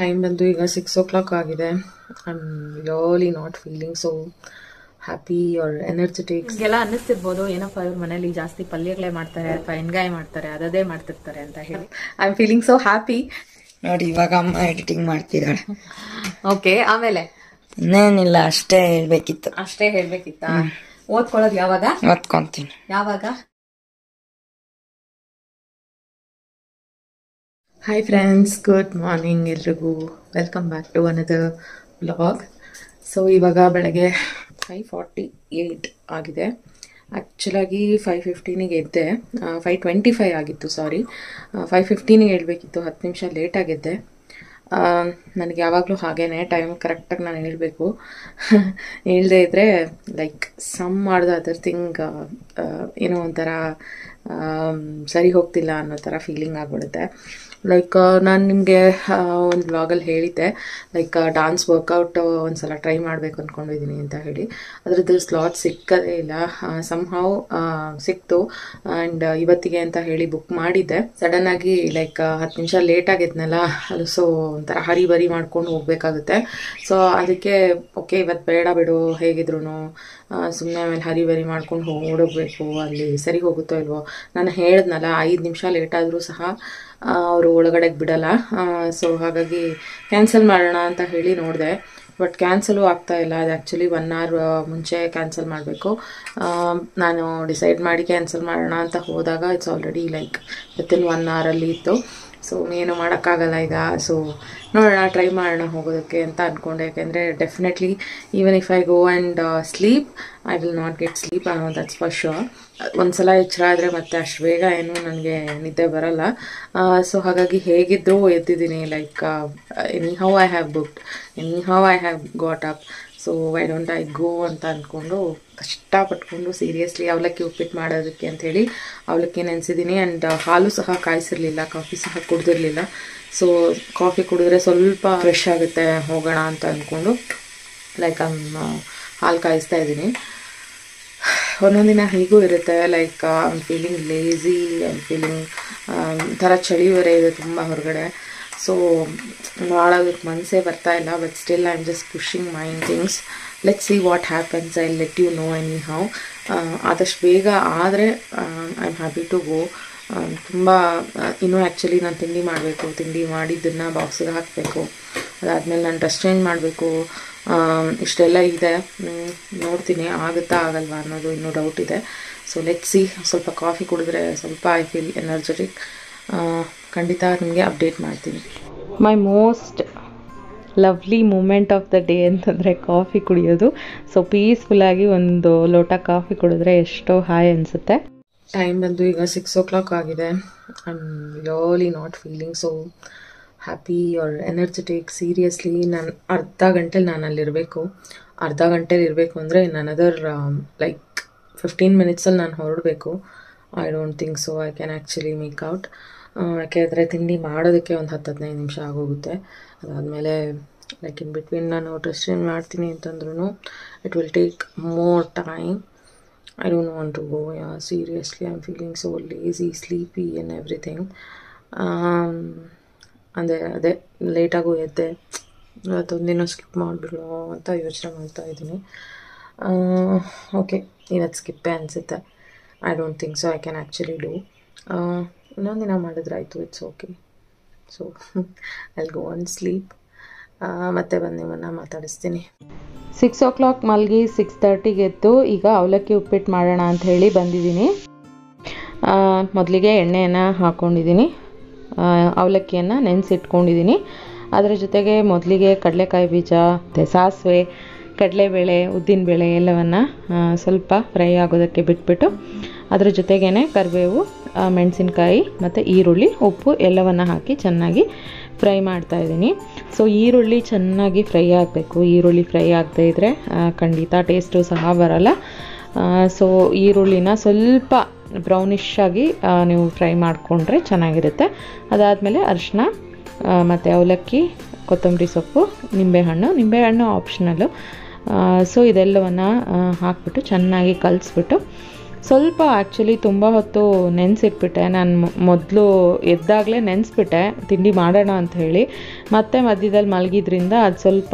Time ಬಂದು ಈಗ 6 o'clock ಆಗಿದೆ. I am really not feeling so happy or energetic. ಎಲ್ಲ ಅನ್ನಿಸ್ತಿರ್ಬೋದು ಏನಪ್ಪ ಇವ್ರ ಮನೇಲಿ ಜಾಸ್ತಿ ಪಲ್ಯಗಳೇ ಮಾಡ್ತಾರೆ ಅಥವಾ ಎಣ್ಗಾಯಿ ಮಾಡ್ತಾರೆ ಅದೇ ಮಾಡ್ತಿರ್ತಾರೆ ಅಂತ ಹೇಳಿ. I am feeling so happy. ನೋಡಿ ಇವಾಗ ಅಮ್ಮ ಎಡಿಟಿಂಗ್ ಮಾಡ್ತಿದ್ದಾಳೆ. ಓಕೆ, ಆಮೇಲೆ ಇನ್ನೇನಿಲ್ಲ, ಅಷ್ಟೇ ಹೇಳ್ಬೇಕಿತ್ತಾ? ಓದ್ಕೊಳ್ಳೋದು ಯಾವಾಗ? ಓದ್ಕೊಂತೀನಿ. ಯಾವಾಗ? ಹಾಯ್ ಫ್ರೆಂಡ್ಸ್, ಗುಡ್ ಮಾರ್ನಿಂಗ್ ಎಲ್ರಿಗೂ. Welcome back to another vlog. So ಇವಾಗ ಬೆಳಗ್ಗೆ 5:48 ಆಗಿದೆ. ಆ್ಯಕ್ಚುಲಾಗಿ 5:15ಗೆ ಎದ್ದೆ. 5:25 ಆಗಿತ್ತು, ಸಾರಿ. 5:15ಗೆ ಹೇಳ್ಬೇಕಿತ್ತು, 10 ನಿಮಿಷ ಲೇಟಾಗಿದ್ದೆ. ನನಗೆ ಯಾವಾಗಲೂ ಹಾಗೇನೆ ಟೈಮ್ ಕರೆಕ್ಟಾಗಿ ನಾನು ಹೇಳಬೇಕು. ಹೇಳ್ದೇ ಇದ್ದರೆ ಲೈಕ್ ಸಮ್ ಮಾಡಿದ ಅದರ್ ಥಿಂಗ್ ಏನೋ ಒಂಥರ ಸರಿ ಹೋಗ್ತಿಲ್ಲ ಅನ್ನೋ ಥರ ಫೀಲಿಂಗ್ ಆಗಿಬಿಡುತ್ತೆ. ಲೈಕ್ ನಾನು ನಿಮಗೆ ಒಂದು ವ್ಲಾಗಲ್ಲಿ ಹೇಳಿದ್ದೆ, ಲೈಕ್ ಡಾನ್ಸ್ ವರ್ಕೌಟ್ ಒಂದ್ಸಲ ಟ್ರೈ ಮಾಡಬೇಕು ಅಂದ್ಕೊಂಡಿದ್ದೀನಿ ಅಂತ ಹೇಳಿ. ಅದರದ್ದು ಸ್ಲಾಟ್ ಸಿಕ್ಕದೇ ಇಲ್ಲ. ಸಮ್ಹೌ ಸಿಕ್ತು ಆ್ಯಂಡ್ ಇವತ್ತಿಗೆ ಅಂತ ಹೇಳಿ ಬುಕ್ ಮಾಡಿದ್ದೆ. ಸಡನ್ನಾಗಿ ಲೈಕ್ 10 ನಿಮಿಷ ಲೇಟ್ ಆಗಿದ್ನಲ್ಲ, ಅದು ಸೊ ಒಂಥರ ಹರಿ ಮಾಡ್ಕೊಂಡು ಹೋಗಬೇಕಾಗುತ್ತೆ. ಸೊ ಅದಕ್ಕೆ ಓಕೆ ಇವತ್ತು ಬೇಡ ಬಿಡು, ಹೇಗಿದ್ರು ಸುಮ್ಮನೆ ಆಮೇಲೆ ಹರಿ ಮಾಡ್ಕೊಂಡು ಓಡೋಗ್ಬೇಕು, ಅಲ್ಲಿ ಸರಿ ಹೋಗುತ್ತೋ ಇಲ್ವೋ. ನಾನು ಹೇಳಿದ್ನಲ್ಲ 5 ನಿಮಿಷ ಲೇಟ್ ಆದರೂ ಸಹ ಅವರು ಒಳಗಡೆಗೆ ಬಿಡಲ್ಲ. ಸೊ ಹಾಗಾಗಿ ಕ್ಯಾನ್ಸಲ್ ಮಾಡೋಣ ಅಂತ ಹೇಳಿ ನೋಡಿದೆ, ಬಟ್ ಕ್ಯಾನ್ಸಲು ಆಗ್ತಾ ಇಲ್ಲ. ಅದು ಆ್ಯಕ್ಚುಲಿ 1 hour ಮುಂಚೆ ಕ್ಯಾನ್ಸಲ್ ಮಾಡಬೇಕು. ನಾನು ಡಿಸೈಡ್ ಮಾಡಿ ಕ್ಯಾನ್ಸಲ್ ಮಾಡೋಣ ಅಂತ ಹೋದಾಗ it's already like within 1 hour ಇತ್ತು. ಸೊ ಏನು ಮಾಡೋಕ್ಕಾಗಲ್ಲ ಈಗ. ಸೊ ನೋಡೋಣ, ಟ್ರೈ ಮಾಡೋಣ ಹೋಗೋದಕ್ಕೆ ಅಂತ ಅಂದ್ಕೊಂಡೆ. ಯಾಕೆಂದರೆ definitely even if I go and sleep I will not get sleep, that's for sure. ಒಂದ್ಸಲ ಎಚ್ಚರ ಆದರೆ ಮತ್ತೆ ಅಷ್ಟು ಬೇಗ ಏನು ನನಗೆ ನಿದ್ದೆ ಬರಲ್ಲ. ಸೊ ಹಾಗಾಗಿ ಹೇಗಿದ್ದರೂ ಎದ್ದಿದ್ದೀನಿ. Like anyhow I have booked, anyhow I have got up. So why don't I go ಅಂತ ಅಂದ್ಕೊಂಡು ಕಷ್ಟಪಟ್ಕೊಂಡು ಸೀರಿಯಸ್ಲಿ ಅವಲಕ್ಕಿ ಉಪ್ಪಿಟ್ಟು ಮಾಡೋದಕ್ಕೆ ಅಂಥೇಳಿ ಅವಲಕ್ಕಿ ನೆನೆಸಿದ್ದೀನಿ. ಆ್ಯಂಡ್ ಹಾಲು ಸಹ ಕಾಯಿಸಿರಲಿಲ್ಲ, ಕಾಫಿ ಸಹ ಕುಡ್ದಿರಲಿಲ್ಲ. ಸೊ ಕಾಫಿ ಕುಡಿದ್ರೆ ಸ್ವಲ್ಪ ಫ್ರೆಶ್ ಆಗುತ್ತೆ, ಹೋಗೋಣ ಅಂತ ಅಂದ್ಕೊಂಡು ಲೈಕ್ ಹಾಲು ಕಾಯಿಸ್ತಾ ಇದ್ದೀನಿ. ಒಂದೊಂದಿನ ಹೀಗೂ ಇರುತ್ತೆ, like I am feeling lazy, I am feeling ಥರ ಚಳಿ ಬೇರೆ ಇದೆ ತುಂಬ ಹೊರಗಡೆ. ಸೊ ಮಾಡೋದಕ್ಕೆ ಮನಸ್ಸೇ ಬರ್ತಾ ಇಲ್ಲ. But still I am just pushing mind things. Let's see what happens. I let you know anyhow. ಆದಷ್ಟು ಬೇಗ ಆದರೆ I am happy to go. ತುಂಬ ಇನ್ನೂ ಆ್ಯಕ್ಚುಲಿ ನಾನು ತಿಂಡಿ ಮಾಡಬೇಕು. ತಿಂಡಿ ಮಾಡಿದ್ದನ್ನು ಬಾಕ್ಸಿಗೆ ಹಾಕಬೇಕು. ಅದಾದಮೇಲೆ ನಾನು ಡ್ರೆಸ್ ಚೇಂಜ್ ಮಾಡಬೇಕು. ಇಷ್ಟೆಲ್ಲ ಇದೆ. ನೋಡ್ತೀನಿ ಆಗುತ್ತಾ ಆಗಲ್ವಾ ಅನ್ನೋದು ಇನ್ನೂ ಡೌಟ್ ಇದೆ. So let see. ಸ್ವಲ್ಪ ಕಾಫಿ ಕುಡಿದ್ರೆ ಸ್ವಲ್ಪ ಐ ಫೀಲ್ ಎನರ್ಜೆಟಿಕ್. ಖಂಡಿತ ನಿಮಗೆ ಅಪ್ಡೇಟ್ ಮಾಡ್ತೀನಿ. My most lovely moment of the day ಅಂತಂದರೆ ಕಾಫಿ ಕುಡಿಯೋದು. ಸೊ ಪೀಸ್ಫುಲ್ಲಾಗಿ ಒಂದು ಲೋಟ ಕಾಫಿ ಕುಡಿದ್ರೆ ಎಷ್ಟೋ ಹಾಯ್ ಅನಿಸುತ್ತೆ. ಟೈಮ್ ಬಂದು ಈಗ 6 o'clock ಆಗಿದೆ. I am really not feeling so happy or energetic. Seriously ನಾನು ಅರ್ಧ ಗಂಟೆಲಿ ನಾನು ಅಲ್ಲಿರಬೇಕು. ಅರ್ಧ ಗಂಟೆಲಿ ಇರಬೇಕು ಅಂದರೆ ನನದರ್ ಲೈಕ್ 15 minutesಲ್ಲಿ ನಾನು ಹೊರಡಬೇಕು. I don't think so I can actually make out. ಯಾಕೆಂದರೆ ತಿಂಡಿ ಮಾಡೋದಕ್ಕೆ ಒಂದು 10-15 ನಿಮಿಷ ಆಗೋಗುತ್ತೆ. ಅದಾದಮೇಲೆ ಲೈಕ್ ಇನ್ ಬಿಟ್ವೀನ್ ನಾನು ಡ್ರೆಸ್ ಚೇಂಜ್ ಮಾಡ್ತೀನಿ ಅಂತಂದ್ರೂ it will take more time. I don't want to go. Yeah, seriously, I'm feeling so lazy, sleepy and everything. ಅದೇ ಲೇಟಾಗೂ ಎದ್ದೆ. ಇವತ್ತೊಂದಿನ ಸ್ಕಿಪ್ ಮಾಡಿಬಿಡೋ ಅಂತ ಯೋಚನೆ ಮಾಡ್ತಾ ಇದ್ದೀನಿ. ಓಕೆ, ಇವತ್ತು ಸ್ಕಿಪ್ಪೇ ಅನಿಸುತ್ತೆ. I don't think so I can actually do. ಇನ್ನೊಂದಿನ ಮಾಡಿದ್ರೆ ಆಯಿತು, it's okay. So I go on sleep. ಮತ್ತೆ ಬಂದು ನಿಮ್ಮನ್ನು ಮಾತಾಡಿಸ್ತೀನಿ. 6 o'clock ಮಲಗಿ 6:30ಗೆ ಎದ್ದು ಈಗ ಅವಲಕ್ಕಿ ಉಪ್ಪಿಟ್ಟು ಮಾಡೋಣ ಅಂತ ಹೇಳಿ ಬಂದಿದ್ದೀನಿ. ಮೊದಲಿಗೆ ಎಣ್ಣೆಯನ್ನು ಹಾಕ್ಕೊಂಡಿದ್ದೀನಿ, ಅವಲಕ್ಕಿಯನ್ನು ನೆನೆಸಿಟ್ಕೊಂಡಿದ್ದೀನಿ. ಅದರ ಜೊತೆಗೆ ಮೊದಲಿಗೆ ಕಡಲೆಕಾಯಿ ಬೀಜ ಮತ್ತು ಸಾಸಿವೆ, ಕಡಲೆಬೇಳೆ, ಉದ್ದಿನಬೇಳೆ ಎಲ್ಲವನ್ನು ಸ್ವಲ್ಪ ಫ್ರೈ ಆಗೋದಕ್ಕೆ ಬಿಟ್ಬಿಟ್ಟು ಅದರ ಜೊತೆಗೇ ಕರಿಬೇವು, ಮೆಣಸಿನ್ಕಾಯಿ ಮತ್ತು ಈರುಳ್ಳಿ, ಉಪ್ಪು ಎಲ್ಲವನ್ನು ಹಾಕಿ ಚೆನ್ನಾಗಿ ಫ್ರೈ ಮಾಡ್ತಾಯಿದ್ದೀನಿ. ಸೊ ಈರುಳ್ಳಿ ಚೆನ್ನಾಗಿ ಫ್ರೈ ಆಗಬೇಕು. ಈರುಳ್ಳಿ ಫ್ರೈ ಆಗದೇ ಇದ್ದರೆ ಖಂಡಿತ ಟೇಸ್ಟು ಸಹ ಬರಲ್ಲ. ಸೊ ಈರುಳ್ಳಿನ ಸ್ವಲ್ಪ ಬ್ರೌನಿಶ್ ಆಗಿ ನೀವು ಫ್ರೈ ಮಾಡಿಕೊಂಡ್ರೆ ಚೆನ್ನಾಗಿರುತ್ತೆ. ಅದಾದಮೇಲೆ ಅರಿಶಿನ ಮತ್ತು ಅವಲಕ್ಕಿ, ಕೊತ್ತಂಬರಿ ಸೊಪ್ಪು, ನಿಂಬೆಹಣ್ಣು ಆಪ್ಷನಲ್ಲು. ಸೊ ಇದೆಲ್ಲವನ್ನು ಹಾಕ್ಬಿಟ್ಟು ಚೆನ್ನಾಗಿ ಕಲಿಸ್ಬಿಟ್ಟು ಸ್ವಲ್ಪ ಆ್ಯಕ್ಚುಲಿ ತುಂಬ ಹೊತ್ತು ನೆನೆಸಿಟ್ಬಿಟ್ಟೆ. ನಾನು ಮೊದಲು ಎದ್ದಾಗಲೇ ನೆನೆಸ್ಬಿಟ್ಟೆ ತಿಂಡಿ ಮಾಡೋಣ ಅಂತ ಹೇಳಿ. ಮತ್ತೆ ಮಧ್ಯದಲ್ಲಿ ಮಲಗಿದ್ರಿಂದ ಅದು ಸ್ವಲ್ಪ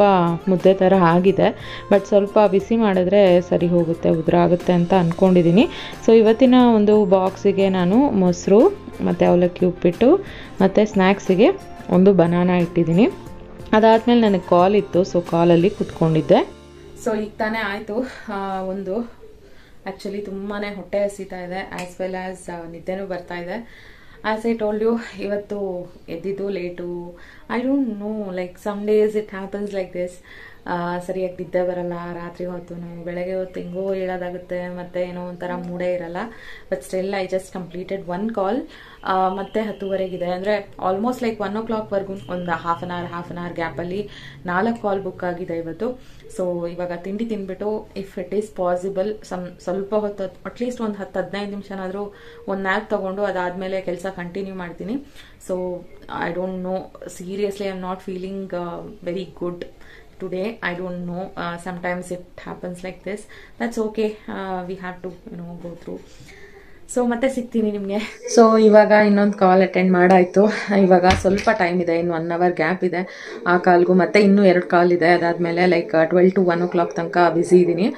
ಮುದ್ದೆ ಥರ ಆಗಿದೆ. ಬಟ್ ಸ್ವಲ್ಪ ಬಿಸಿ ಮಾಡಿದ್ರೆ ಸರಿ ಹೋಗುತ್ತೆ, ಉದುರಾಗುತ್ತೆ ಅಂತ ಅಂದ್ಕೊಂಡಿದ್ದೀನಿ. ಸೊ ಇವತ್ತಿನ ಒಂದು ಬಾಕ್ಸಿಗೆ ನಾನು ಮೊಸರು ಮತ್ತು ಅವಲಕ್ಕಿ ಉಪ್ಪಿಟ್ಟು ಮತ್ತು ಸ್ನ್ಯಾಕ್ಸಿಗೆ ಒಂದು ಬನಾನಾ ಇಟ್ಟಿದ್ದೀನಿ. ಅದಾದಮೇಲೆ ನನಗೆ ಕಾಲ್ ಇತ್ತು, ಸೊ ಕಾಲಲ್ಲಿ ಕೂತ್ಕೊಂಡಿದ್ದೆ. ಸೊ ಈಗ ತಾನೇ ಆಯಿತು ಒಂದು. ಆ್ಯಕ್ಚುಲಿ ತುಂಬಾ ಹೊಟ್ಟೆ ಹಸಿತಾ ಇದೆ, ಆ್ಯಸ್ ವೆಲ್ ಆ್ಯಸ್ ನಿದ್ದೆನೂ ಬರ್ತಾ ಇದೆ. ಆ್ಯಸ್ ಐ ಟೋಲ್ಡ್ ಯು, ಇವತ್ತು ಎದ್ದಿದ್ದು late. I don't know, like some days it happens like this. ಸರಿಯಾಗಿ ನಿದ್ದೆ ಬರಲ್ಲ ರಾತ್ರಿ ಹೊತ್ತು. ಬೆಳಗ್ಗೆ ಹೊತ್ತು ಹೆಂಗೋ ಹೇಳೋದಾಗುತ್ತೆ, ಮತ್ತೆ ಏನೋ ಒಂಥರ ಮೂಡೇ ಇರಲ್ಲ. But still I just completed 1 ಕಾಲ್. ಮತ್ತೆ 10:30 ಅಂದರೆ ಆಲ್ಮೋಸ್ಟ್ ಲೈಕ್ 1 o'clockವರೆಗೂ ಒಂದು ಹಾಫ್ ಅನ್ ಅವರ್ ಗ್ಯಾಪಲ್ಲಿ 4 ಕಾಲ್ ಬುಕ್ ಆಗಿದೆ ಇವತ್ತು. ಸೊ ಇವಾಗ ತಿಂಡಿ ತಿನ್ಬಿಟ್ಟು ಇಫ್ ಇಟ್ ಈಸ್ ಪಾಸಿಬಲ್ ಸ್ವಲ್ಪ ಹೊತ್ತು ಅಟ್ಲೀಸ್ಟ್ ಒಂದು 10-15 ನಿಮಿಷನಾದರೂ ಒಂದು ನ್ಯಾಪ್ ತಗೊಂಡು ಅದಾದಮೇಲೆ ಕೆಲಸ ಕಂಟಿನ್ಯೂ ಮಾಡ್ತೀನಿ. So I don't no, seriously I am not feeling very good today. I don't know, sometimes it happens like this. That's okay, we have to go through. So ಮತ್ತೆ ಸಿಗ್ತೀನಿ ನಿಮಗೆ. So ಇವಾಗ ಇನ್ನೊಂದು ಕಾಲ್ attend ಮಾಡಾಯಿತು. ಇವಾಗ ಸ್ವಲ್ಪ time ಇದೆ, ಇನ್ನು 1 hour gap ಇದೆ ಆ ಕಾಲ್ಗೂ. ಮತ್ತೆ ಇನ್ನೂ 2 ಕಾಲ್ ಇದೆ. ಅದಾದಮೇಲೆ ಲೈಕ್ 12 to 1 o'clock ತನಕ ಬ್ಯುಸಿ ಇದ್ದೀನಿ.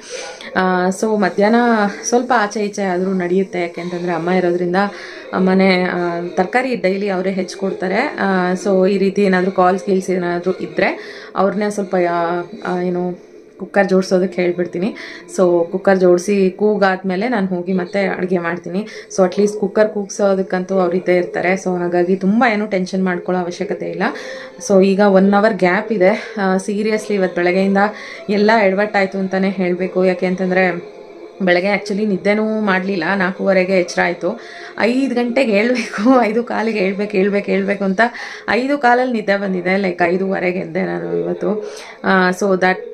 ಸೊ ಮಧ್ಯಾಹ್ನ ಸ್ವಲ್ಪ ಆಚೆ ಈಚೆ ಆದರೂ ನಡೆಯುತ್ತೆ, ಯಾಕೆಂತಂದರೆ ಅಮ್ಮ ಇರೋದ್ರಿಂದ ಅಮ್ಮನೇ ತರಕಾರಿ ಡೈಲಿ ಅವರೇ ಹೆಚ್ಚಿಕೊಡ್ತಾರೆ. ಸೊ ಈ ರೀತಿ ಏನಾದರೂ ಕಾಲ್ಸ್ ಏನಾದರೂ ಇದ್ದರೆ ಅವ್ರನ್ನೇ ಸ್ವಲ್ಪ ಕುಕ್ಕರ್ ಜೋಡಿಸೋದಕ್ಕೆ ಹೇಳ್ಬಿಡ್ತೀನಿ. ಸೊ ಕುಕ್ಕರ್ ಜೋಡಿಸಿ ಕೂಗಾದ್ಮೇಲೆ ನಾನು ಹೋಗಿ ಮತ್ತೆ ಅಡುಗೆ ಮಾಡ್ತೀನಿ. ಸೊ ಅಟ್ಲೀಸ್ಟ್ ಕುಕ್ಕರ್ ಕೂಗ್ಸೋದಕ್ಕಂತೂ ಅವ್ರು ಇದ್ದೇ ಇರ್ತಾರೆ. ಸೊ ಹಾಗಾಗಿ ತುಂಬ ಏನೂ ಟೆನ್ಷನ್ ಮಾಡ್ಕೊಳ್ಳೋ ಅವಶ್ಯಕತೆ ಇಲ್ಲ. ಸೊ ಈಗ 1 hour ಗ್ಯಾಪ್ ಇದೆ. ಸೀರಿಯಸ್ಲಿ ಇವತ್ತು ಬೆಳಗ್ಗೆಯಿಂದ ಎಲ್ಲ ಎಡವಟ್ಟಾಯಿತು ಅಂತಲೇ ಹೇಳಬೇಕು. ಯಾಕೆ ಅಂತಂದರೆ ಬೆಳಗ್ಗೆ ಆ್ಯಕ್ಚುಲಿ ನಿದ್ದೆನೂ ಮಾಡಲಿಲ್ಲ. 4:15ಗೆ ಎಚ್ಚರ ಆಯಿತು. 5 ಗಂಟೆಗೆ ಹೇಳ್ಬೇಕು, 5 ಕಾಲಿಗೆ ಹೇಳ್ಬೇಕು ಅಂತ 5 ಕಾಲಲ್ಲಿ ನಿದ್ದೆ ಬಂದಿದೆ. ಲೈಕ್ 5:15ಗೆ ಎದ್ದೆ ನಾನು ಇವತ್ತು. ಸೊ ದಟ್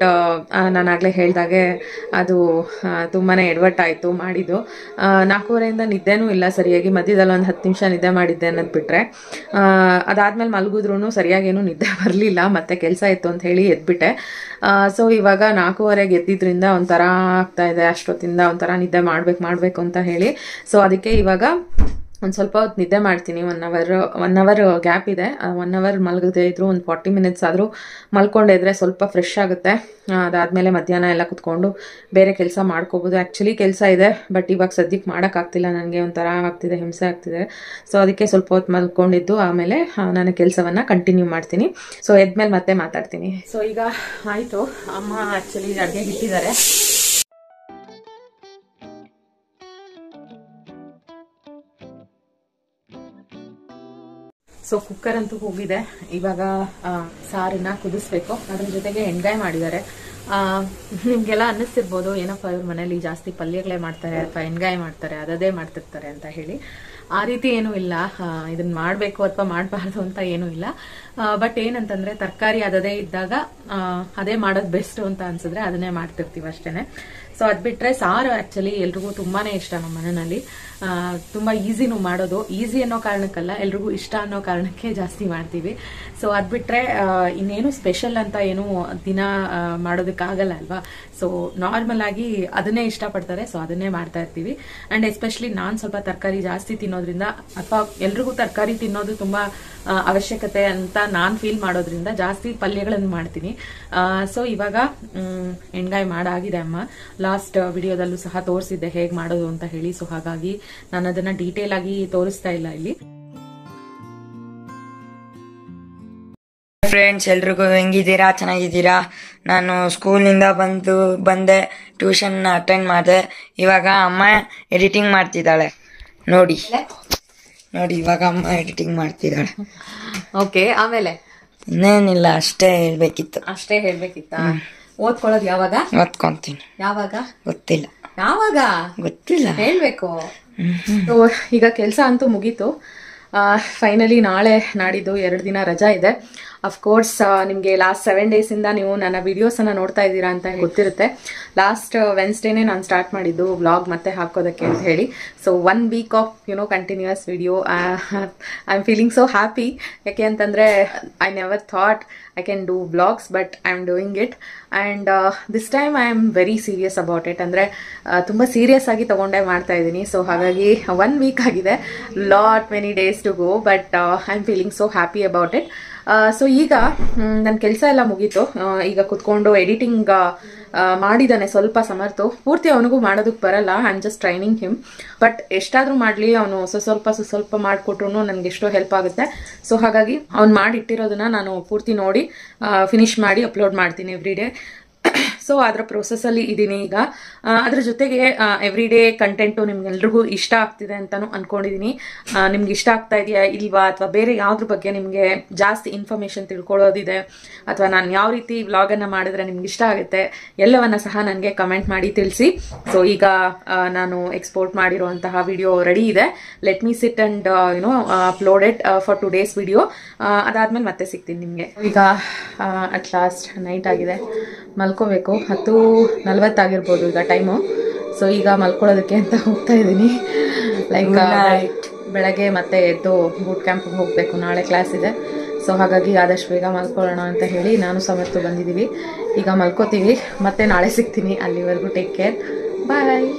ನಾನಾಗಲೇ ಹೇಳ್ದಾಗೆ ಅದು ತುಂಬಾ ಎಡವಟ್ಟಾಯಿತು ಮಾಡಿದ್ದು. 4:15ಯಿಂದ ನಿದ್ದೆನೂ ಇಲ್ಲ ಸರಿಯಾಗಿ. ಮಧ್ಯದಲ್ಲಿ ಒಂದು 10 ನಿಮಿಷ ನಿದ್ದೆ ಮಾಡಿದ್ದೆ ಅನ್ನೋದು ಬಿಟ್ಟರೆ, ಅದಾದಮೇಲೆ ಮಲಗಿದ್ರೂ ಸರಿಯಾಗೇನು ನಿದ್ದೆ ಬರಲಿಲ್ಲ. ಮತ್ತೆ ಕೆಲಸ ಇತ್ತು ಅಂತ ಹೇಳಿ ಎದ್ಬಿಟ್ಟೆ. ಸೊ ಇವಾಗ 4:15ಗೆ ಎದ್ದಿದ್ರಿಂದ ಒಂಥರ ಆಗ್ತಾಯಿದೆ. ಅಷ್ಟೊತ್ತಿಂದ ಒಂಥರ ನಿದ್ದೆ ಮಾಡಬೇಕು ಅಂತ ಹೇಳಿ. ಸೊ ಅದಕ್ಕೆ ಇವಾಗ ಒಂದು ಸ್ವಲ್ಪ ಹೊತ್ತು ನಿದ್ದೆ ಮಾಡ್ತೀನಿ. 1 hour ಗ್ಯಾಪ್ ಇದೆ. 1 hour ಮಲಗದೇ ಇದ್ರು ಒಂದು 40 minutes ಆದರೂ ಮಲ್ಕೊಂಡಿದ್ರೆ ಸ್ವಲ್ಪ ಫ್ರೆಶ್ ಆಗುತ್ತೆ. ಅದಾದಮೇಲೆ ಮಧ್ಯಾಹ್ನ ಎಲ್ಲ ಕುತ್ಕೊಂಡು ಬೇರೆ ಕೆಲಸ ಮಾಡ್ಕೋಬೋದು. ಆ್ಯಕ್ಚುಲಿ ಕೆಲಸ ಇದೆ, ಬಟ್ ಇವಾಗ ಸದ್ಯಕ್ಕೆ ಮಾಡೋಕ್ಕಾಗ್ತಿಲ್ಲ. ನನಗೆ ಒಂಥರ ಆಗ್ತಿದೆ, ಹಿಂಸೆ ಆಗ್ತಿದೆ. ಸೊ ಅದಕ್ಕೆ ಸ್ವಲ್ಪ ಹೊತ್ತು ಮಲ್ಕೊಂಡಿದ್ದು ಆಮೇಲೆ ನಾನು ಕೆಲಸವನ್ನು ಕಂಟಿನ್ಯೂ ಮಾಡ್ತೀನಿ. ಸೊ ಎದ್ಮೇಲೆ ಮತ್ತೆ ಮಾತಾಡ್ತೀನಿ. ಸೊ ಈಗ ಆಯಿತು, ಅಮ್ಮ ಆ್ಯಕ್ಚುಲಿ ಅಡುಗೆ ಇಟ್ಟಿದ್ದಾರೆ. ಸೊ ಕುಕ್ಕರ್ ಅಂತೂ ಹೋಗಿದೆ. ಇವಾಗ ಸಾರನ್ನ ಕುದಿಸ್ಬೇಕು. ಅದ್ರ ಜೊತೆಗೆ ಎಣ್ಗಾಯಿ ಮಾಡಿದ್ದಾರೆ. ನಿಮಗೆಲ್ಲ ಅನ್ನಿಸ್ತಿರ್ಬೋದು, ಏನಪ್ಪ ಇವ್ರ ಮನೇಲಿ ಜಾಸ್ತಿ ಪಲ್ಯಗಳೇ ಮಾಡ್ತಾರೆ ಅಥವಾ ಎಣ್ಗಾಯಿ ಮಾಡ್ತಾರೆ, ಅದೇ ಮಾಡ್ತಿರ್ತಾರೆ ಅಂತ ಹೇಳಿ. ಆ ರೀತಿ ಏನೂ ಇಲ್ಲ. ಇದನ್ನ ಮಾಡಬೇಕು ಅಥವಾ ಮಾಡಬಾರ್ದು ಅಂತ ಏನೂ ಇಲ್ಲ. ಬಟ್ ಏನಂತಂದ್ರೆ ತರಕಾರಿ ಅದೇ ಇದ್ದಾಗ ಅದೇ ಮಾಡೋದು ಬೆಸ್ಟ್ ಅಂತ ಅನ್ಸಿದ್ರೆ ಅದನ್ನೇ ಮಾಡ್ತಿರ್ತೀವಿ ಅಷ್ಟೇನೆ. ಸೊ ಅದು ಬಿಟ್ರೆ ಸಾರು ಆ್ಯಕ್ಚುಲಿ ಎಲ್ರಿಗೂ ತುಂಬಾನೇ ಇಷ್ಟ ನಮ್ಮ ಮನೆಯಲ್ಲಿ. ತುಂಬ ಈಸಿನೂ ಮಾಡೋದು. ಈಸಿ ಅನ್ನೋ ಕಾರಣಕ್ಕಲ್ಲ, ಎಲ್ರಿಗೂ ಇಷ್ಟ ಅನ್ನೋ ಕಾರಣಕ್ಕೆ ಜಾಸ್ತಿ ಮಾಡ್ತೀವಿ. ಸೊ ಅದು ಬಿಟ್ರೆ ಇನ್ನೇನು ಸ್ಪೆಷಲ್ ಅಂತ ಏನು ದಿನ ಮಾಡೋದಕ್ಕಾಗಲ್ಲ ಅಲ್ವಾ. ಸೊ ನಾರ್ಮಲ್ ಆಗಿ ಅದನ್ನೇ ಇಷ್ಟಪಡ್ತಾರೆ. ಸೊ ಅದನ್ನೇ ಮಾಡ್ತಾ ಇರ್ತೀವಿ. ಅಂಡ್ ಎಸ್ಪೆಷಲಿ ನಾನು ಸ್ವಲ್ಪ ತರಕಾರಿ ಜಾಸ್ತಿ ತಿನ್ನೋದ್ರಿಂದ, ಅಥವಾ ಎಲ್ರಿಗೂ ತರಕಾರಿ ತಿನ್ನೋದು ತುಂಬಾ ಅವಶ್ಯಕತೆ ಅಂತ ನಾನು ಫೀಲ್ ಮಾಡೋದ್ರಿಂದ ಜಾಸ್ತಿ ಪಲ್ಯಗಳನ್ನು ಮಾಡ್ತೀನಿ. ಸೊ ಇವಾಗ ಎಣ್ಗಾಯಿ ಮಾಡಾಗಿದೆ ಅಮ್ಮ. ಲಾಸ್ಟ್ ವಿಡಿಯೋದಲ್ಲೂ ಸಹ ತೋರಿಸಿದ್ದೆ ಹೇಗೆ ಮಾಡೋದು ಅಂತ ಹೇಳಿ. ಸೊ ಹಾಗಾಗಿ ನಾನು ಅದನ್ನ ಡೀಟೇಲ್ ಆಗಿ ತೋರಿಸ್ತಾ ಇಲ್ಲ ಇಲ್ಲಿ. ಫ್ರೆಂಡ್ಸ್, ಎಲ್ರಿಗೂ ಹೆಂಗಿದ್ದೀರಾ? ಚೆನ್ನಾಗಿದ್ದೀರಾ? ನಾನು ಸ್ಕೂಲ್ನಿಂದ ಬಂದೆ, ಟ್ಯೂಷನ್ ಅಟೆಂಡ್ ಮಾಡಿದೆ. ಇವಾಗ ಅಮ್ಮ ಎಡಿಟಿಂಗ್ ಮಾಡ್ತಿದ್ದಾಳೆ. ನೋಡಿ ಇವಾಗ ಅಮ್ಮ ಎಡಿಟಿಂಗ್ ಮಾಡ್ತಿದ್ದಾಳೆ. ಓಕೆ, ಆಮೇಲೆ ಇನ್ನೇನಿಲ್ಲ, ಅಷ್ಟೇ ಹೇಳ್ಬೇಕಿತ್ತ. ಓದ್ಕೊಳ್ಳೋದು ಯಾವಾಗ? ಓದ್ಕೊಂತೀನಿ. ಯಾವಾಗ ಗೊತ್ತಿಲ್ಲ. ಯಾವಾಗ ಗೊತ್ತಿಲ್ಲ, ಹೇಳ್ಬೇಕು. ಈಗ ಕೆಲಸ ಅಂತೂ ಮುಗೀತು. ಫೈನಲಿ ನಾಳೆ ನಾಡಿದ್ದು 2 ದಿನ ರಜಾ ಇದೆ. ಅಫ್ಕೋರ್ಸ್ ನಿಮಗೆ ಲಾಸ್ಟ್ 7 ಡೇಸಿಂದ ನೀವು ನನ್ನ ವಿಡಿಯೋಸನ್ನು ನೋಡ್ತಾ ಇದ್ದೀರಾ ಅಂತ ಗೊತ್ತಿರುತ್ತೆ. ಲಾಸ್ಟ್ ವೆನ್ಸ್ಡೇನೇ ನಾನು ಸ್ಟಾರ್ಟ್ ಮಾಡಿದ್ದು ವ್ಲಾಗ್ ಮತ್ತೆ ಹಾಕೋದಕ್ಕೆ ಅಂತ ಹೇಳಿ. So 1 week of continuous video. I am feeling so happy. ಯಾಕೆ ಅಂತಂದರೆ I never thought I can do vlogs, but I'm doing it, and this time I am very serious about it. ಅಂದರೆ ತುಂಬ serious ಆಗಿ ತಗೊಂಡೇ ಮಾಡ್ತಾ ಇದ್ದೀನಿ. So ಹಾಗಾಗಿ 1 week ಆಗಿದೆ, lot many days to go, but I am feeling so happy about it. So ಈಗ ನನ್ನ ಕೆಲಸ ಎಲ್ಲ ಮುಗೀತು. ಈಗ ಕುತ್ಕೊಂಡು ಎಡಿಟಿಂಗ್ ಮಾಡಿದ್ದಾನೆ ಸ್ವಲ್ಪ ಸಮರ್ತು. ಪೂರ್ತಿ ಅವನಿಗೂ ಮಾಡೋದಕ್ಕೆ ಬರಲ್ಲ, I am just training him. But ಎಷ್ಟಾದರೂ ಮಾಡಲಿ, ಅವನು ಸ್ವಲ್ಪ ಮಾಡಿಕೊಟ್ರು ನನಗೆ ಎಷ್ಟೋ ಹೆಲ್ಪ್ ಆಗುತ್ತೆ. ಸೊ ಹಾಗಾಗಿ ಅವ್ನು ಮಾಡಿಟ್ಟಿರೋದನ್ನ ನಾನು ಪೂರ್ತಿ ನೋಡಿ ಫಿನಿಶ್ ಮಾಡಿ ಅಪ್ಲೋಡ್ ಮಾಡ್ತೀನಿ ಎವ್ರಿ ಡೇ. ಸೊ ಅದರ ಪ್ರೊಸೆಸ್ಸಲ್ಲಿ ಇದ್ದೀನಿ ಈಗ. ಅದ್ರ ಜೊತೆಗೆ ಎವ್ರಿ ಡೇ ಕಂಟೆಂಟು ನಿಮ್ಗೆಲ್ರಿಗೂ ಇಷ್ಟ ಆಗ್ತಿದೆ ಅಂತಾನು ಅನ್ಕೊಂಡಿದ್ದೀನಿ. ನಿಮ್ಗೆ ಇಷ್ಟ ಆಗ್ತಾ ಇದೆಯಾ ಇಲ್ವಾ, ಅಥವಾ ಬೇರೆ ಯಾವ್ದ್ರ ಬಗ್ಗೆ ನಿಮಗೆ ಜಾಸ್ತಿ ಇನ್ಫಾರ್ಮೇಷನ್ ತಿಳ್ಕೊಳ್ಳೋದಿದೆ, ಅಥವಾ ನಾನು ಯಾವ ರೀತಿ ವ್ಲಾಗನ್ನು ಮಾಡಿದ್ರೆ ನಿಮ್ಗೆ ಇಷ್ಟ ಆಗುತ್ತೆ, ಎಲ್ಲವನ್ನ ಸಹ ನನಗೆ ಕಮೆಂಟ್ ಮಾಡಿ ತಿಳಿಸಿ. ಸೊ ಈಗ ನಾನು ಎಕ್ಸ್ಪೋರ್ಟ್ ಮಾಡಿರುವಂತಹ ವಿಡಿಯೋ ರೆಡಿ ಇದೆ. Let me sit and upload it for today's video. ಅದಾದ್ಮೇಲೆ ಮತ್ತೆ ಸಿಗ್ತೀನಿ ನಿಮಗೆ. ಈಗ ಅಟ್ ಲಾಸ್ಟ್ ನೈಟ್ ಆಗಿದೆ, ಮಲ್ಕೋಬೇಕು. 10:40 ಆಗಿರ್ಬೋದು ಈಗ ಟೈಮು. ಸೊ ಈಗ ಮಲ್ಕೊಳ್ಳೋದಕ್ಕೆ ಅಂತ ಹೋಗ್ತಾ ಇದ್ದೀನಿ. ಲೈಕ್ ಬೆಳಗ್ಗೆ ಮತ್ತೆ ಎದ್ದು ಬೂಟ್ ಕ್ಯಾಂಪ್ಗೆ ಹೋಗಬೇಕು, ನಾಳೆ ಕ್ಲಾಸ್ ಇದೆ. ಸೊ ಹಾಗಾಗಿ ಆದಷ್ಟು ಬೇಗ ಮಲ್ಕೊಳ್ಳೋಣ ಅಂತ ಹೇಳಿ ನಾನು ಸಮೇತ ಬಂದಿದ್ದೀವಿ. ಈಗ ಮಲ್ಕೋತೀವಿ, ಮತ್ತೆ ನಾಳೆ ಸಿಗ್ತೀನಿ. ಅಲ್ಲಿವರೆಗೂ ಟೇಕ್ ಕೇರ್, ಬಾಯ್.